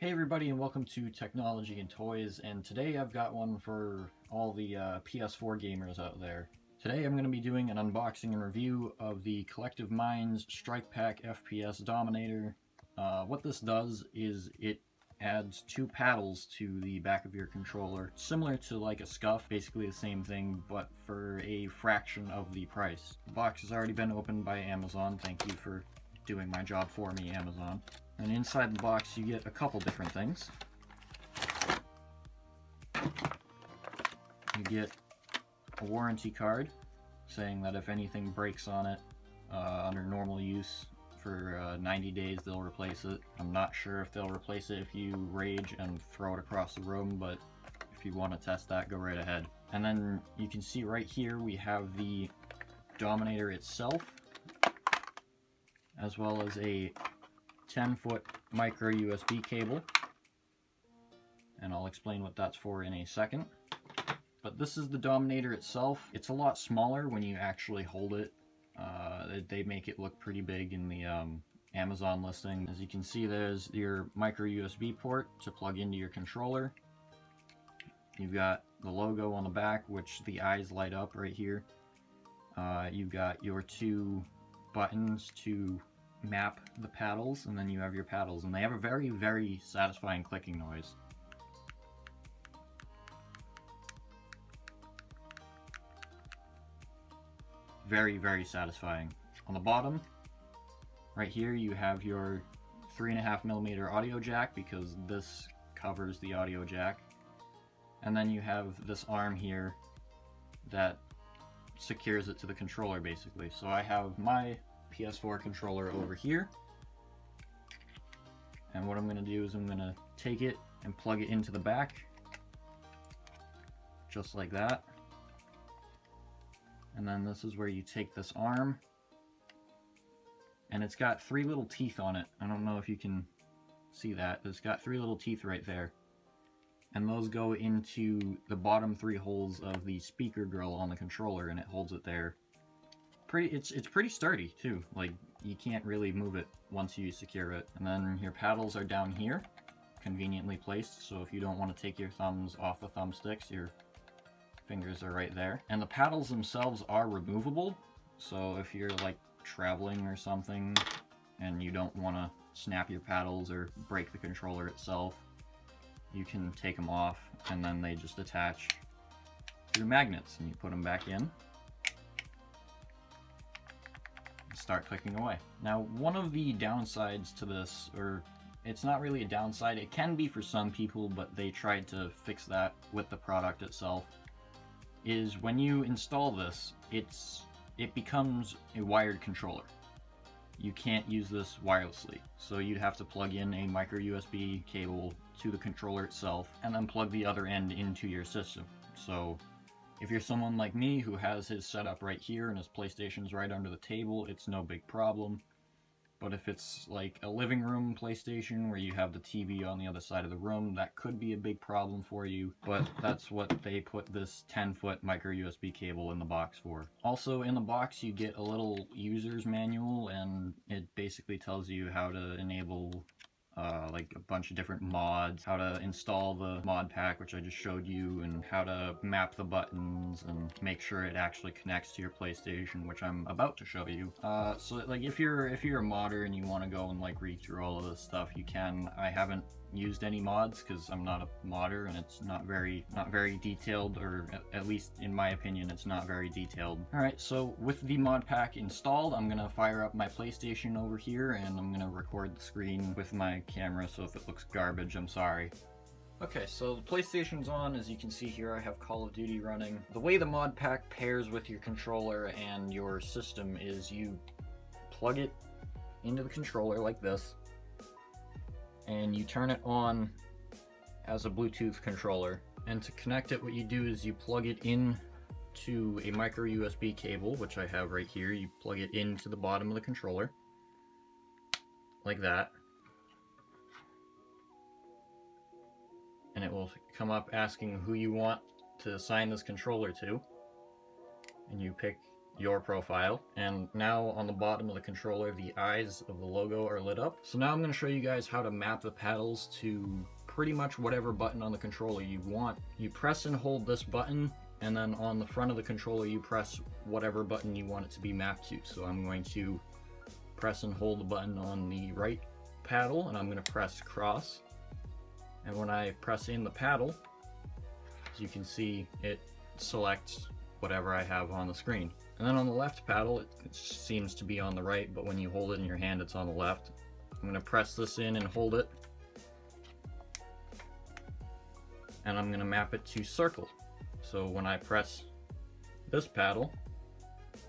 Hey everybody, and welcome to Technology and Toys, and today I've got one for all the PS4 gamers out there. Today I'm going to be doing an unboxing and review of the Collective Minds Strikepack FPS Dominator. What this does is it adds two paddles to the back of your controller, similar to like a SCUF, basically the same thing, but for a fraction of the price. The box has already been opened by Amazon. Thank you for doing my job for me, Amazon. And inside the box you get a couple different things. You get a warranty card saying that if anything breaks on it under normal use for 90 days they'll replace it. I'm not sure if they'll replace it if you rage and throw it across the room, but if you want to test that, go right ahead. And then you can see right here we have the Dominator itself, as well as a 10-foot micro USB cable, and I'll explain what that's for in a second. But this is the Dominator itself. It's a lot smaller when you actually hold it. They make it look pretty big in the Amazon listing. As you can see, there's your micro USB port to plug into your controller. You've got the logo on the back, which the eyes light up right here. You've got your two buttons to map the paddles, and then you have your paddles, and they have a very, very satisfying clicking noise. Very, very satisfying. On the bottom, right here, you have your 3.5mm audio jack, because this covers the audio jack. And then you have this arm here that secures it to the controller, basically. So I have my PS4 controller over here, and what I'm going to do is I'm going to take it and plug it into the back, just like that. And then this is where you take this arm, and it's got three little teeth on it. I don't know if you can see that. It's got three little teeth right there, and those go into the bottom three holes of the speaker grill on the controller, and it holds it there. It's pretty sturdy too. Like, you can't really move it once you secure it. And then your paddles are down here, conveniently placed, so if you don't want to take your thumbs off the thumbsticks, your fingers are right there. And the paddles themselves are removable, so if you're like traveling or something and you don't want to snap your paddles or break the controller itself, you can take them off, and then they just attach through magnets, and you put them back in. Start clicking away. Now, one of the downsides to this, or it's not really a downside, it can be for some people, but they tried to fix that with the product itself, is when you install this, it becomes a wired controller. You can't use this wirelessly, so you'd have to plug in a micro USB cable to the controller itself and then plug the other end into your system. So if you're someone like me who has his setup right here and his PlayStation's right under the table, it's no big problem. But if it's like a living room PlayStation where you have the TV on the other side of the room, that could be a big problem for you. But that's what they put this 10-foot micro USB cable in the box for. Also in the box you get a little user's manual, and it basically tells you how to enable like a bunch of different mods, how to install the mod pack, which I just showed you, and how to map the buttons and make sure it actually connects to your PlayStation, which I'm about to show you. So like if you're a modder and you want to go and like read through all of this stuff, you can. I haven't used any mods because I'm not a modder, and it's not very detailed, or at least in my opinion it's not very detailed. Alright, so with the mod pack installed, I'm gonna fire up my PlayStation over here, and I'm gonna record the screen with my camera, so if it looks garbage, I'm sorry. Okay, so the PlayStation's on. As you can see here, I have Call of Duty running. The way the mod pack pairs with your controller and your system is you plug it into the controller like this, and you turn it on as a Bluetooth controller. And to connect it, what you do is you plug it in to a micro USB cable, which I have right here. You plug it into the bottom of the controller, like that. And it will come up asking who you want to assign this controller to. And you pick your profile, and now on the bottom of the controller the eyes of the logo are lit up. So now I'm going to show you guys how to map the paddles to pretty much whatever button on the controller you want. You press and hold this button, and then on the front of the controller you press whatever button you want it to be mapped to. So I'm going to press and hold the button on the right paddle, and I'm going to press cross, and when I press in the paddle, as you can see, it selects whatever I have on the screen. And then on the left paddle, it seems to be on the right, but when you hold it in your hand, it's on the left. I'm going to press this in and hold it, and I'm going to map it to circle. So when I press this paddle,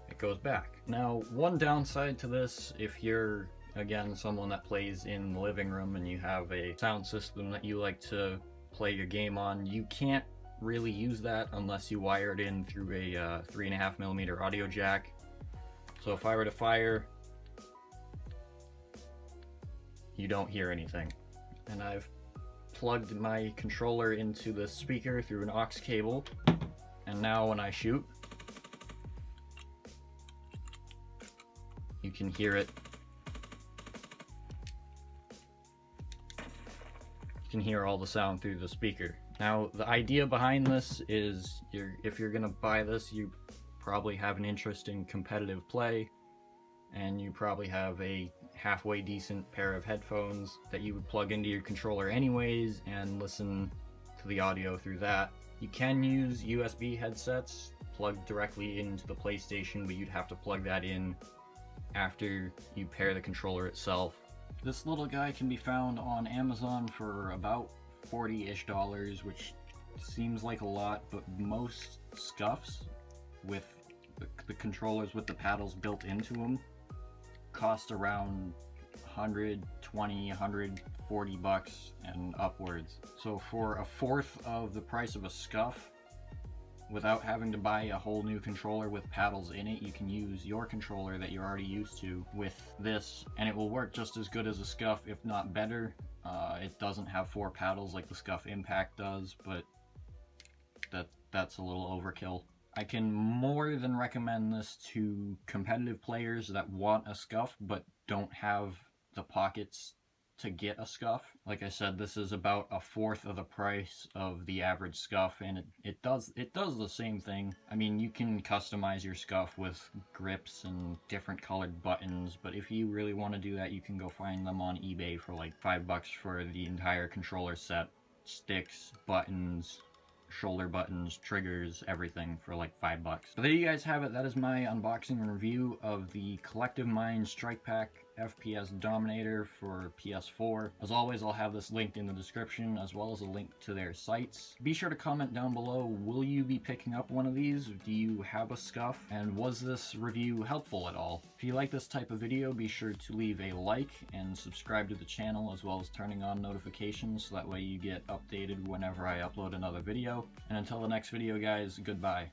it goes back. Now, one downside to this, if you're, again, someone that plays in the living room and you have a sound system that you like to play your game on, you can't really use that unless you wire it in through a 3.5mm audio jack. So if I were to fire, you don't hear anything. And I've plugged my controller into the speaker through an aux cable, and now when I shoot, you can hear it. You can hear all the sound through the speaker. Now, the idea behind this is if you're gonna buy this, you probably have an interest in competitive play, and you probably have a halfway decent pair of headphones that you would plug into your controller anyways and listen to the audio through that. You can use USB headsets plugged directly into the PlayStation, but you'd have to plug that in after you pair the controller itself. This little guy can be found on Amazon for about $40-ish, which seems like a lot, but most SCUFs with the controllers with the paddles built into them cost around $120, $140 and upwards. So for a fourth of the price of a SCUF, without having to buy a whole new controller with paddles in it, you can use your controller that you're already used to with this, and it will work just as good as a SCUF, if not better. It doesn't have 4 paddles like the SCUF Impact does, but that's a little overkill. I can more than recommend this to competitive players that want a SCUF but don't have the pockets to get a SCUF. Like I said, this is about a fourth of the price of the average SCUF, and it does the same thing. I mean, you can customize your SCUF with grips and different colored buttons, but if you really want to do that, you can go find them on eBay for like $5 for the entire controller set. Sticks, buttons, shoulder buttons, triggers, everything for like $5. So there you guys have it. That is my unboxing and review of the Collective Mind Strikepack FPS Dominator for PS4. As always, I'll have this linked in the description, as well as a link to their sites. Be sure to comment down below, will you be picking up one of these? Do you have a SCUF? And was this review helpful at all? If you like this type of video, be sure to leave a like and subscribe to the channel, as well as turning on notifications so that way you get updated whenever I upload another video. And until the next video, guys, goodbye.